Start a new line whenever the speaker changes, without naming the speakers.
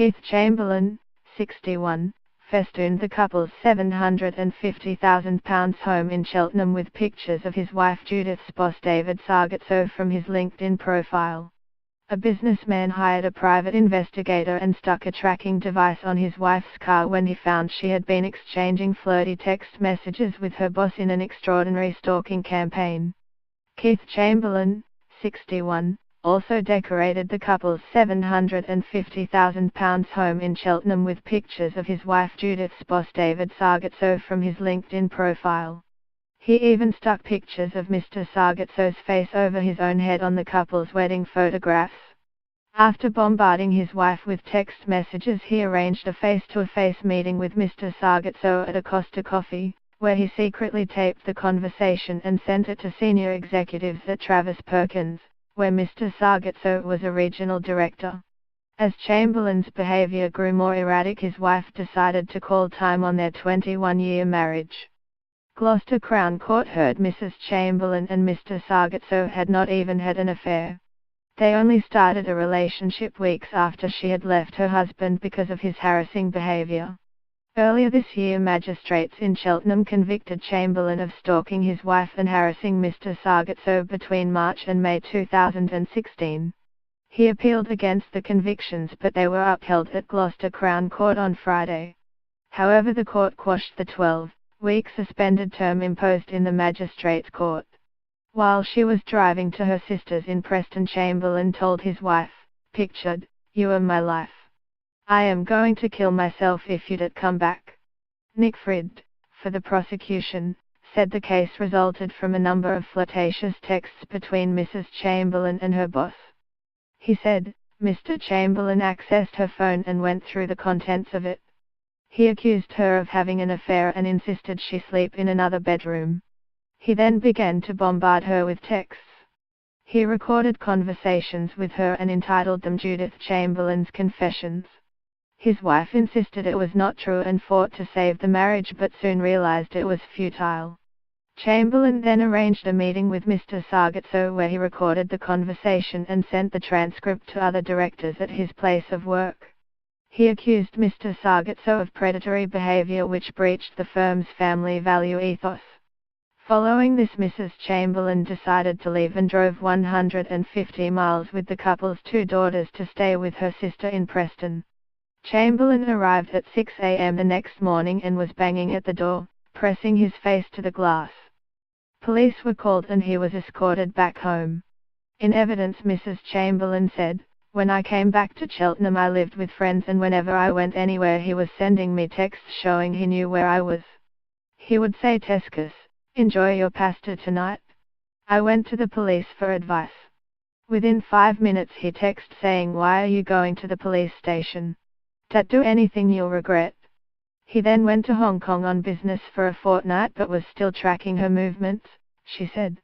Keith Chamberlain, 61, festooned the couple's £750,000 home in Cheltenham with pictures of his wife Judith's boss David Sargatso from his LinkedIn profile. A businessman hired a private investigator and stuck a tracking device on his wife's car when he found she had been exchanging flirty text messages with her boss in an extraordinary stalking campaign. Keith Chamberlain, 61, also decorated the couple's £750,000 home in Cheltenham with pictures of his wife Judith's boss David Sargatso from his LinkedIn profile. He even stuck pictures of Mr. Sargatso's face over his own head on the couple's wedding photographs. After bombarding his wife with text messages, he arranged a face-to-face meeting with Mr. Sargatso at a Costa Coffee, where he secretly taped the conversation and sent it to senior executives at Travis Perkins, where Mr. Sargatso was a regional director. As Chamberlain's behavior grew more erratic, his wife decided to call time on their 21-year marriage. Gloucester Crown Court heard Mrs. Chamberlain and Mr. Sargatso had not even had an affair. They only started a relationship weeks after she had left her husband because of his harassing behavior. Earlier this year, magistrates in Cheltenham convicted Chamberlain of stalking his wife and harassing Mr. Sargatso between March and May 2016. He appealed against the convictions, but they were upheld at Gloucester Crown Court on Friday. However, the court quashed the 12-week suspended term imposed in the magistrates' court. While she was driving to her sister's in Preston, Chamberlain told his wife, "Pictured, you are my life. I am going to kill myself if you don't come back." Nick Frid, for the prosecution, said the case resulted from a number of flirtatious texts between Mrs. Chamberlain and her boss. He said, Mr. Chamberlain accessed her phone and went through the contents of it. He accused her of having an affair and insisted she sleep in another bedroom. He then began to bombard her with texts. He recorded conversations with her and entitled them Judith Chamberlain's Confessions. His wife insisted it was not true and fought to save the marriage, but soon realized it was futile. Chamberlain then arranged a meeting with Mr. Sargatso where he recorded the conversation and sent the transcript to other directors at his place of work. He accused Mr. Sargatso of predatory behavior which breached the firm's family value ethos. Following this, Mrs. Chamberlain decided to leave and drove 150 miles with the couple's two daughters to stay with her sister in Preston. Chamberlain arrived at 6 a.m. the next morning and was banging at the door, pressing his face to the glass. Police were called and he was escorted back home. In evidence, Mrs. Chamberlain said, "When I came back to Cheltenham, I lived with friends, and whenever I went anywhere he was sending me texts showing he knew where I was. He would say, 'Tescus, enjoy your pasta tonight?' I went to the police for advice. Within 5 minutes he texted saying, 'Why are you going to the police station? Don't do anything you'll regret.' He then went to Hong Kong on business for a fortnight but was still tracking her movements," she said.